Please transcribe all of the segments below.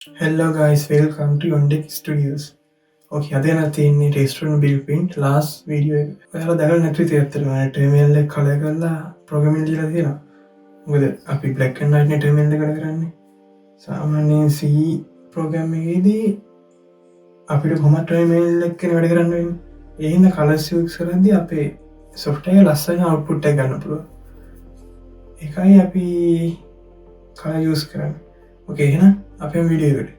Hello guys, welcome to Yondec Studios. Okay, අද යන තියෙන්නේ restaurant build print last video එක. ඔයාලා දැකලා නැති විදිහට ඇත්තටම terminal එක color කරලා programming ලියලා තියෙනවා. මොකද අපි black and white නේ terminal එක කරන්නේ. සාමාන්‍යයෙන් C program එකේදී අපිට කොහොමද terminal එකකින් වැඩ කරන්න වෙන්නේ. ඒ හින්දා colors use කරද්දී අපේ software එක ලස්සන output එක ගන්න පුළුවන්. ඒකයි අපි color use කරන්නේ. Okay, එහෙනම් අපේ වීඩියෝ එකට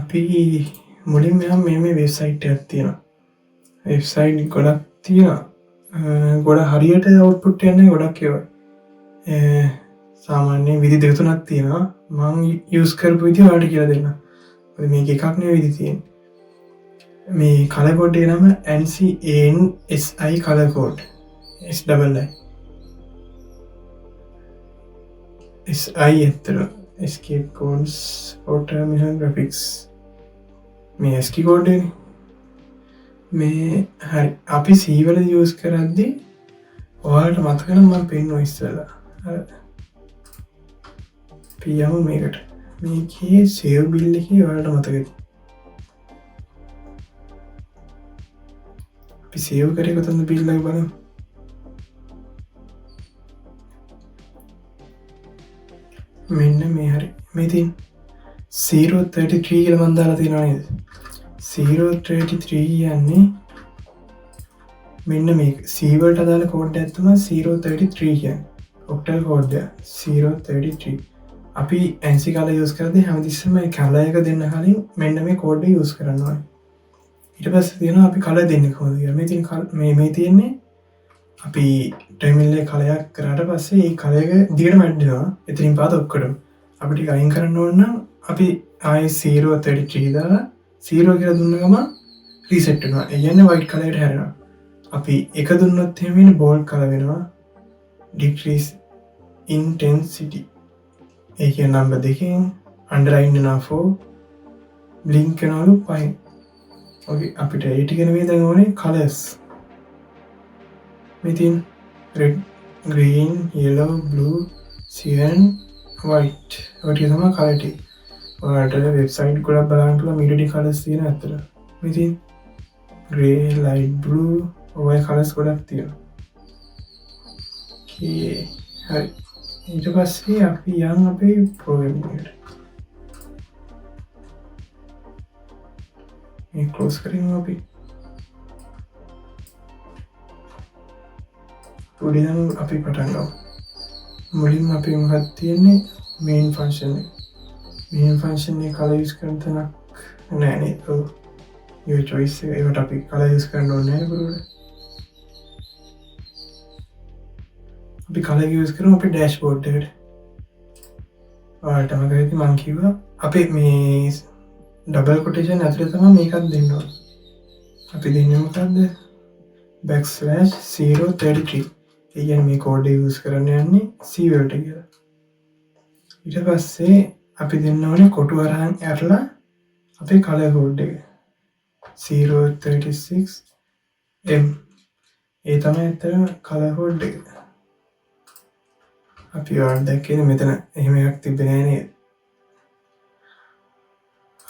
අපි මුලින් මේ වෙබ්සයිට් එකක් තියෙනවා. වෙබ්සයිට් ගොඩක් තියෙනවා. ගොඩ හරියට අවුට්පුට් යන්නේ ගොඩක් ඒවා. සාමාන්‍යයෙන් විදි දෙක තුනක් තියෙනවා. මම යූස් කරපු විදිහ ඔයාලට කියලා දෙන්නම්. මොකද මේක එකක් නෙවෙයි විදි තියෙන්නේ. මේ කලර් කෝඩ් එක නම NCNSI කලර් කෝඩ්. SII ඇත්තට escape codes for terminal graphics. මේ ASCII කෝඩ් එක මේ හරි අපි C වල යූස් කරද්දී ඔයාලට මතක නම් මම පෙන්නුවා ඉස්සෙල්ලා. අපි යමු මේකට. මේකේ save bill එකේ ඔයාලට මතකද? අපි save කරේ කොතනද bill එක බලමු. මෙන්න මේ හරි. මේ තියෙන 033 කියලා මම දාලා තියෙනවා නේද? 033 යන්නේ මෙන්න මේක. C වලට අදාළ කෝඩ් එක තමයි 033 කියන්නේ. ඔක්ටල් කෝඩ් එක 033. අපි NC කලර් යූස් කරද්දී හැමතිස්සෙම මේ කලර් එක දෙන්න කලින් මෙන්න මේ කෝඩ් එක යූස් කරන්න ඕනේ. ඊට පස්සේ තියෙනවා අපි කලර් දෙන්නේ කොහොමද කියලා. මේ තියෙන්නේ අපි ටර්මිනල් එකේ කලරයක් කරාට පස්සේ ඒ කලර් එක දිගටම ඇඩ් වෙනවා. එතනින් පාද ඔක්කොටම. අපිට ටික අයින් කරන්න ඕන නම් අපි ආයේ 033 දාලා 0 කියලා දුන්න ගමන් රීසෙට් වෙනවා. ඒ කියන්නේ white color එකට හැරෙනවා. අපි එක දුන්නොත් එහෙම වෙන්නේ bold color වෙනවා. decrease intensity. ඒ කියන්නේ නම්බර් දෙකෙන් underline වෙනවා 4 blink වෙනවලු 5. okay අපිට ඒ ටික නෙවෙයි දැන් ඕනේ colors. මේ තියෙන red, green, yellow, blue, cyan, white. ඔය ටික තමයි color ටික. ඔයාලට වෙබ්සයිට් ගොඩක් බලන්න පුළුවන් මීඩියම් කලර්ස් තියෙන අතර. මේ තියෙන grey, light blue ඔය කලර්ස් ගොඩක් තියෙනවා. okay හරි. ඊට පස්සේ අපි යන් අපේ ප්‍රෝග්‍රෑමින් එකට. මේ ක්ලෝස් කරමු අපි. උඩින් අපි පටන් ගමු. මුලින්ම අපි මොකක්ද තියෙන්නේ main function එක. main function එක color use කරන තැනක් නෑ නේද? ඔව්. your choice එක ඒකට අපි color use කරන්න ඕනේ නෑ බරුවල. අපි color use කරමු අපේ dashboard එකට. ඔයාලට මතකයි මම කිව්වා අපි මේ double quotation ඇතුලේ තමයි මේකත් දෙන්න ඕනේ. අපි දෙන්නේ මොකද්ද? \033. ඒ කියන්නේ මේ කෝඩ් එක යූස් කරන්න යන්නේ C වලට කියලා. ඊට පස්සේ අපි දෙන්න ඕනේ කොටු අරන් ඇරලා අපේ කලර් කෝඩ් එක 036M. ඒ තමයි ඇත්තටම කලර් කෝඩ් එක. අපි ඔයාලට දැක්කේ මෙතන එහෙම එකක් තිබ්බේ නෑ නේද?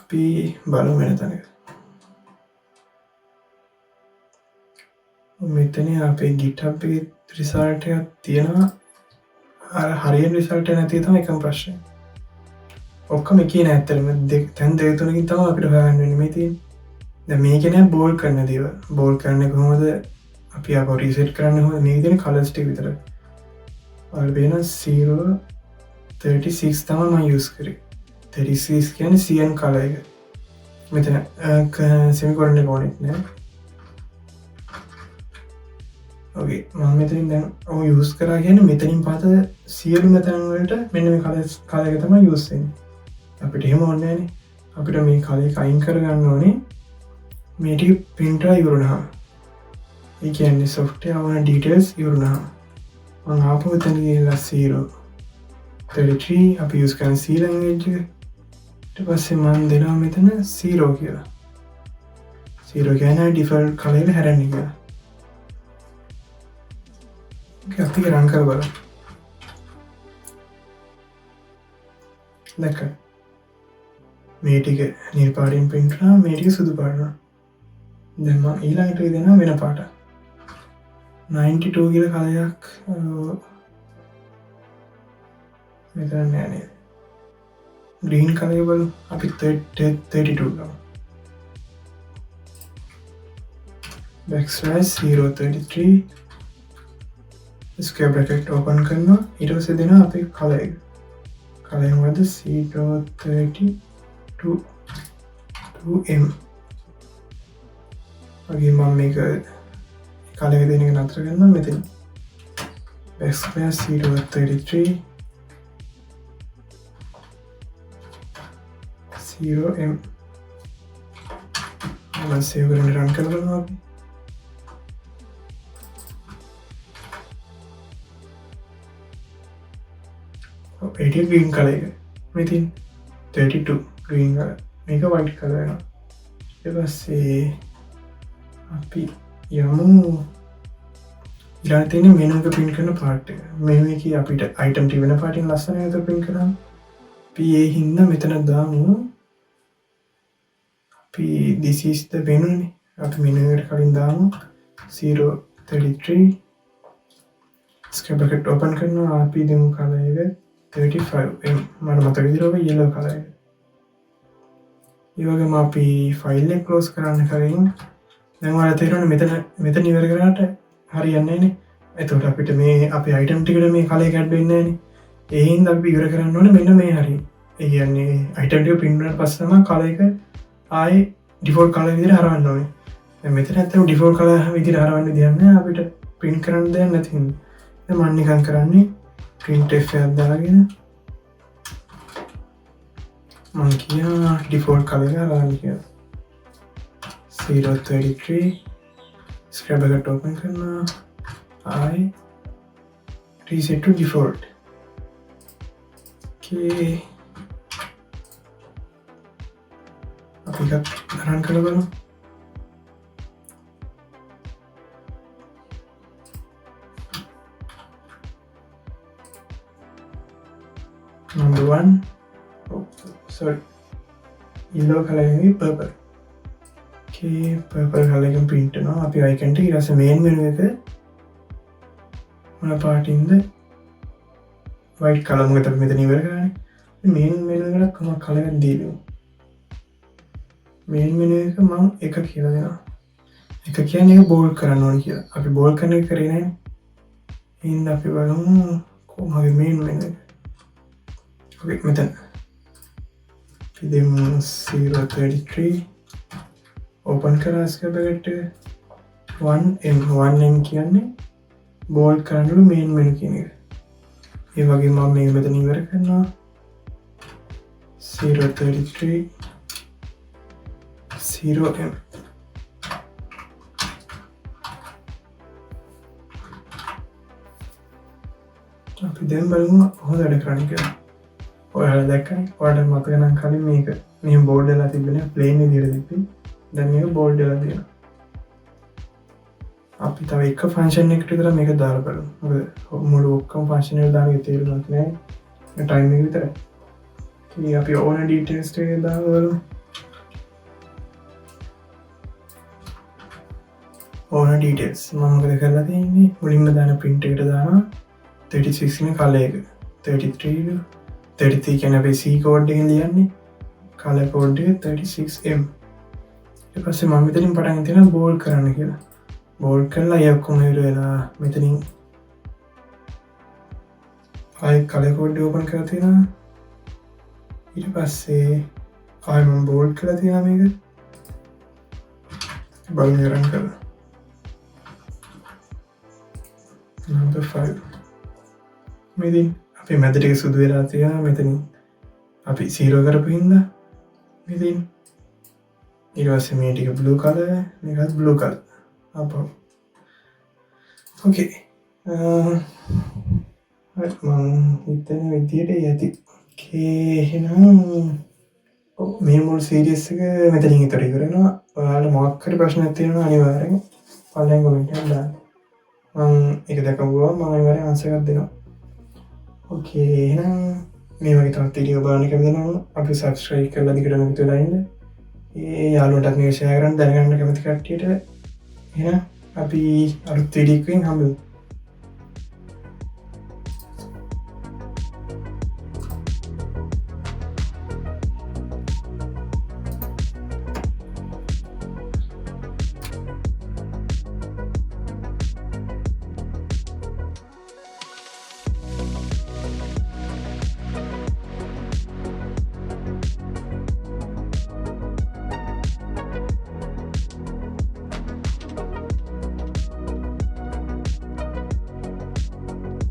අපි බලමු වෙන තැනක. මෙතන අපේ GitHub එකේ රිසල්ට් එකක් තියෙනවා. අර හරියට රිසල්ට් එක නැති තමයි එකම ප්‍රශ්නේ. ඔක්කොම එකේ නෑ ඇත්තටම. දැන් දෙක තුනකින් තමයි අපිට හොයාගන්න වෙන්නේ මේ තියෙන්නේ. දැන් මේකේ නෑ බෝල්ඩ් කරන දේවල්. බෝල්ඩ් කරන්නේ කොහොමද? අපි ආපහු රීසෙට් කරන්න ඕනේ. මේකේ තියෙන කලර්ස් ටික විතරයි. ඔයාලා වෙන 036 තමයි මම යූස් කරේ. 36 කියන්නේ cyan කලර් එක. මෙතන semicolon එක ඕනෙත් නෑ. okay මම මෙතනින් දැන් ඔය යූස් කරා කියන්නේ මෙතනින් පාත සියලුම තැන් වලට මෙන්න මේ කලර් එක තමයි යූස් වෙන්නේ. අපිට එහෙම ඕනේ නෑනේ. අපිට මේ කලර් එක අයින් කරගන්න ඕනේ මේ ටික print වෙලා ඉවරුනහම ඒ කියන්නේ software වල details ඉවරුනහම මම ආපහු එතන ගිහලා 033 අපි use කරන C language එක ඊට පස්සේ මම දෙනවා මෙතන 0 කියලා 0 කියන්නේ default color එක හැරෙන්නේ කියලා okay අපි රන් කරලා බලමු දැක්කද මේ ටික නිල් පාටින් print කරනවා මේ ටික සුදු පාට වෙනවා දැන් මම ඊළඟට දෙනවා වෙන පාට 92 කියලා කලයක් මෙතන නෑ නේද green color බලමු අපි 32 ගමු backslash 033 square bracket open කරනවා ඊට පස්සේ දෙනවා අපේ color එක color මොකද 032 2m වගේ මම මේක color දෙන එක නතර කරනවා මෙතන backslash 033 0m මම save කරන්න run කරලා බලනවා අපි ඒටිය green color එක මෙතින් 32 green color මේක white color වෙනවා ඊට පස්සේ අපි යමු ඊළඟ තියෙන menu එක print කරන part එක menu එකේ අපිට item ටික වෙන පාටින් ලස්සන විදිහට print කරනවා අපි ඒ හින්දා මෙතන දාමු අපි this is the menu නේ අපි menu එකට කලින් දාමු 033 square bracket open කරනවා අපි දෙමු color එක 35 මට මතක විදිහට yellow color එක ඒ වගේම අපි file එක close කරන්න කලින් දැන් ඔයාලා තේරෙන්නේ මෙතන ඉවර කරාට හරියන්නේ නැහැ නේ එතකොට අපිට මේ අපේ item ටිකට මේ color එක add වෙන්නේ නැහැ නේ ඒ හින්දා අපි ඉවර කරන්න ඕනේ මෙන්න මේ හරිය ඒ කියන්නේ item ටික print වුණාට පස්සේ තමයි color එක ආයේ default color විදිහට හරවන්න ඕනේ දැන් මෙතන ඇත්තටම default color විදිහට හරවන්න දෙයක් නැහැ අපිට print කරන්න දෙයක් නැති හින්දා දැන් මම නිකන් කරන්නේ printf එකක් දාගෙන මම කියනවා default color එක හරවන්න කියලා 033 square bracket open करना I reset to default okay अभी का रन कर लो number 1 oh, sorry yellow color में purple purple color එකෙන් print වෙනවා අපි icon එක ඊට පස්සේ main menu එක මොන පාටින්ද white color මොකද අපි මෙතන ඉවර කරන්නේ main menu එකට කොහොම color එකක් දීලා main menu එක මම එක කියලා දෙනවා එක කියන්නේ ඒක bold කරන්න ඕනේ කියලා අපි bold කරන එක කරේ නැහැ එහෙනම් අපි බලමු කොහොමද main menu එක okay මෙතන අපි දෙමු 033 open करा इसका bracket 1m කියන්නේ bold කරනලු main menu කියන එක. ඒ වගේම මම මේක මෙතන ඉවර කරනවා 033 0m අපි දැන් බලමු කොහොමද වැඩ කරන්නේ කියලා. ඔයාලා දැක්කනේ ඔයාලට මතක නම් කලින් මේක මෙහෙම bold වෙලා තිබ්බනේ plain විදිහට තිබ්බේ. දැන් මේක bold වෙලා තියෙනවා. අපි තව එක ෆන්ක්ෂන් එකකට විතර මේක දාලා බලමු. මොකද මුළු ඔක්කොම ෆන්ක්ෂන් වල දාන්න තේරුමක් නැහැ. මේ ටයිම් එක විතරයි. ඉතින් අපි ඕන ඩීටේල්ස් ටික දාලා බලමු. ඕන ඩීටේල්ස් මම මොකද කරලා තියෙන්නේ මුලින්ම දාන print එකට දානවා 36 නේ color එක 33 33 කියන අපේ C code එකෙන් ලියන්නේ color code එක 36m ඊට පස්සේ මම මෙතනින් පටන් ගන්නවා bold කරන්න කියලා bold කරලා ඒ ඔක්කොම ඉවර වෙලා මෙතනින් ආයි color code open කරලා තියෙනවා ඊට පස්සේ ආයි මම bold කරලා තියෙනවා මේක බලන්න රන් කරලා number 5 මෙතන අපේ මැද ටික සුදු වෙලා තියෙනවා මෙතනින් අපි 0 කරපු හින්දා මෙතන ඊට පස්සේ මේ ටික blue color මේකත් blue color අපෝ ඕකේ මම හිතන විදියට යති ඕකේ එහෙනම් මේ මුල් සීරීස් එක මෙතනින් ඉතර ඉවරනවා ඔයාලා මොකක් හරි ප්‍රශ්නයක් තියෙනවා අනිවාර්යෙන් පල්ලෙන් කමෙන්ට් එකක් දාන්න මම ඒක දැකපුවම මම අනිවාර්යෙන් ආන්සර් එකක් දෙනවා ඕකේ එහෙනම් මේ වගේ තවත් වීඩියෝ බලන්න කැමති නම් අපි subscribe කරලා දිගටම එකතු වෙලා ඉන්න ඒ යාළුවන්ටත් මේක share කරන්න දැනගන්න කැමති කට්ටියට එහෙනම් අපි අලුත් වීඩියෝ එකකින් හම්බෙමු